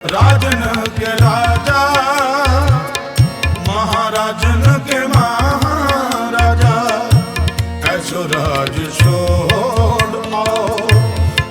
राजन के राजा महाराजन के महाराजा ऐसो राज छोड़ आओ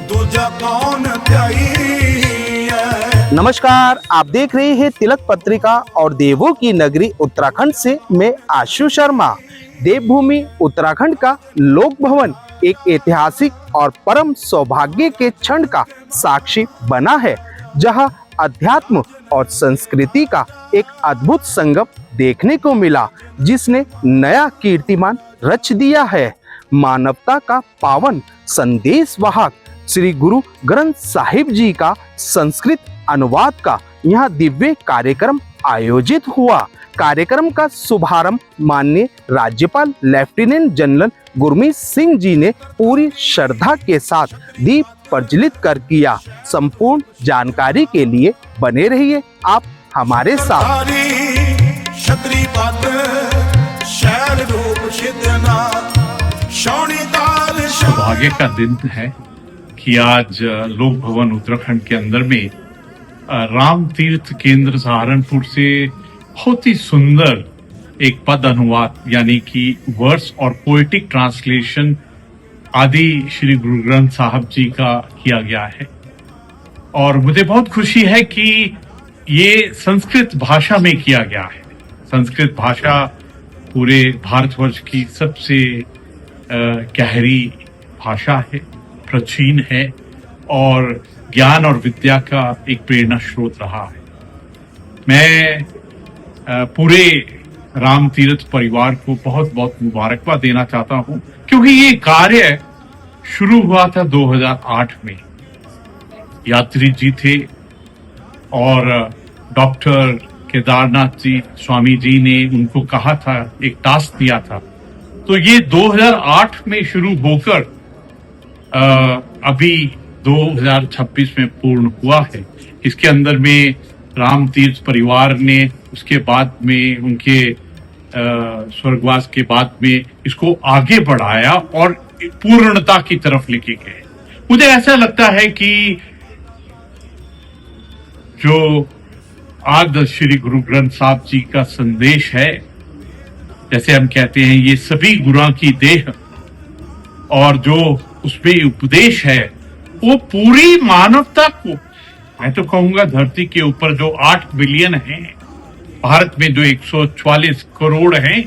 दूजा कौन त्याई है। नमस्कार, आप देख रहे हैं तिलक पत्रिका और देवों की नगरी उत्तराखंड से मैं आशु शर्मा। देवभूमि उत्तराखंड का लोक भवन एक ऐतिहासिक और परम सौभाग्य के क्षण का साक्षी बना है, जहां अध्यात्म और संस्कृति का एक अद्भुत संगम देखने को मिला, जिसने नया कीर्तिमान रच दिया है। मानवता का पावन संदेश वाहक श्री गुरु ग्रंथ साहिब जी का संस्कृत अनुवाद का यहाँ दिव्य कार्यक्रम आयोजित हुआ। कार्यक्रम का शुभारंभ माननीय राज्यपाल लेफ्टिनेंट जनरल गुरमीत सिंह जी ने पूरी श्रद्धा के साथ दीप प्रज्वलित कर किया। संपूर्ण जानकारी के लिए बने रहिए आप हमारे साथ। सौभाग्य का दिन है कि आज लोक भवन उत्तराखंड के अंदर में राम तीर्थ केंद्र सहारनपुर से बहुत ही सुंदर एक पद अनुवाद यानी कि वर्स और पोएटिक ट्रांसलेशन आदि श्री गुरु ग्रंथ साहब जी का किया गया है। और मुझे बहुत खुशी है कि ये संस्कृत भाषा में किया गया है। संस्कृत भाषा पूरे भारतवर्ष की सबसे गहरी भाषा है, प्राचीन है और ज्ञान और विद्या का एक प्रेरणा स्रोत रहा है। मैं पूरे राम तीर्थ परिवार को बहुत बहुत मुबारकबाद देना चाहता हूं, क्योंकि ये कार्य शुरू हुआ था 2008 में। यात्री जी थे और डॉक्टर केदारनाथ जी स्वामी जी ने उनको कहा था, एक टास्क दिया था, तो ये 2008 में शुरू होकर अभी 2026 में पूर्ण हुआ है। इसके अंदर में राम तीर्थ परिवार ने उसके बाद में उनके स्वर्गवास के बाद में इसको आगे बढ़ाया और पूर्णता की तरफ लेके गए। मुझे ऐसा लगता है कि जो आज श्री गुरु ग्रंथ साहब जी का संदेश है, जैसे हम कहते हैं ये सभी गुरुओं की देह, और जो उसमें उपदेश है वो पूरी मानवता को, मैं तो कहूंगा धरती के ऊपर जो 8 बिलियन हैं, भारत में जो 144 करोड़ हैं,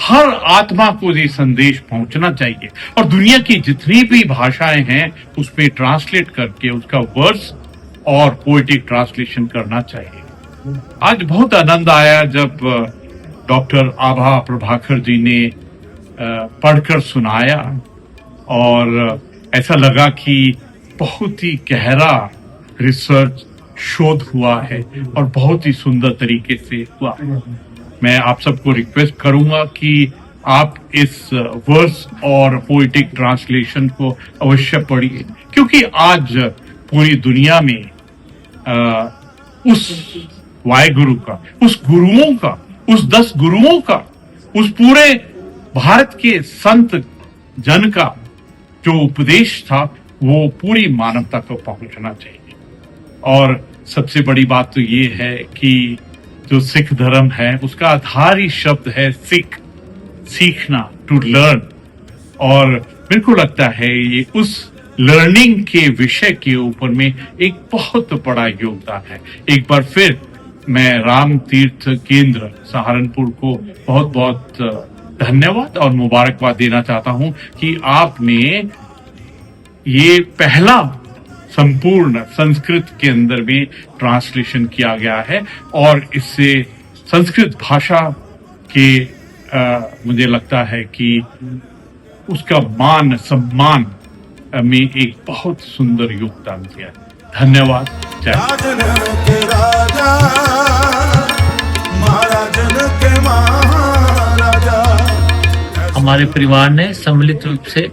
हर आत्मा को ये संदेश पहुंचना चाहिए और दुनिया की जितनी भी भाषाएं हैं उसमें ट्रांसलेट करके उसका वर्स और पोएटिक ट्रांसलेशन करना चाहिए। आज बहुत आनंद आया जब डॉक्टर आभा प्रभाकर जी ने पढ़कर सुनाया और ऐसा लगा कि बहुत ही गहरा रिसर्च शोध हुआ है और बहुत ही सुंदर तरीके से हुआ। मैं आप सबको रिक्वेस्ट करूंगा कि आप इस वर्स और पोएटिक ट्रांसलेशन को अवश्य पढ़िए, क्योंकि आज पूरी दुनिया में उस वाहेगुरु का, उस गुरुओं का, उस 10 गुरुओं का, उस पूरे भारत के संत जन का जो उपदेश था वो पूरी मानवता को पहुंचना चाहिए। और सबसे बड़ी बात तो ये है कि जो सिख धर्म है उसका आधारी शब्द है सिख, सीखना, टू लर्न। और मेरे को लगता है ये उस लर्निंग के विषय के ऊपर में एक बहुत बड़ा योगदान है। एक बार फिर मैं राम तीर्थ केंद्र सहारनपुर को बहुत बहुत धन्यवाद और मुबारकबाद देना चाहता हूं कि आपने ये पहला संपूर्ण संस्कृत के अंदर में ट्रांसलेशन किया गया है और इससे संस्कृत भाषा के मुझे लगता है कि उसका मान सम्मान में एक बहुत सुंदर योगदान दिया है। धन्यवाद। जय हमारे परिवार ने सम्मिलित रूप से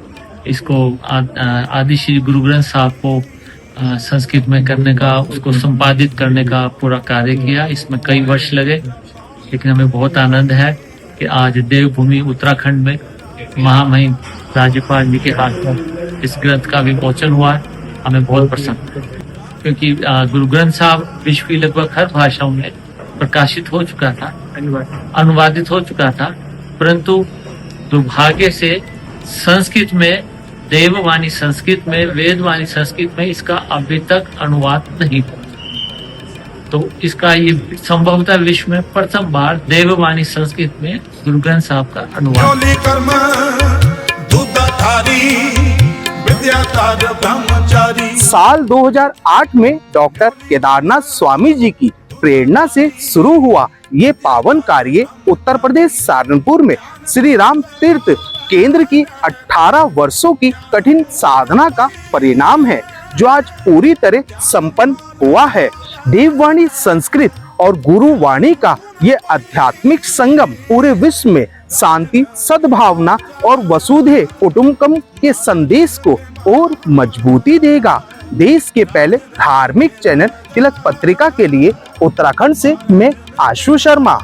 इसको आदि श्री गुरु ग्रंथ साहब को संस्कृत में करने का, उसको संपादित करने का पूरा कार्य किया। इसमें कई वर्ष लगे, लेकिन हमें बहुत आनंद है कि आज देवभूमि उत्तराखंड में महामहिम राज्यपाल जी के हाथ में इस ग्रंथ का विमोचन हुआ है। हमें बहुत प्रसन्न है। क्योंकि गुरु ग्रंथ साहब विश्व की लगभग हर भाषाओं में प्रकाशित हो चुका था, अनुवादित हो चुका था, परंतु दुर्भाग्य से संस्कृत में, देववाणी संस्कृत में, वेदवाणी संस्कृत में इसका अभी तक अनुवाद नहीं हुआ। तो इसका ये संभवतः विश्व में प्रथम बार देववाणी संस्कृत में गुरु ग्रंथ साहब का अनुवाद। चोली कर्म दूधाधारी विद्याधर ब्रह्मचारी। साल 2008 में डॉक्टर केदारनाथ स्वामी जी की प्रेरणा से शुरू हुआ ये पावन कार्य उत्तर प्रदेश सहारनपुर में श्री राम तीर्थ केंद्र की 18 वर्षों की कठिन साधना का परिणाम है, जो आज पूरी तरह संपन्न हुआ है। देववाणी संस्कृत और गुरुवाणी का ये आध्यात्मिक संगम पूरे विश्व में शांति, सद्भावना और वसुधैव कुटुंबकम के संदेश को और मजबूती देगा। देश के पहले धार्मिक चैनल तिलक पत्रिका के लिए उत्तराखंड से मैं आशु शर्मा।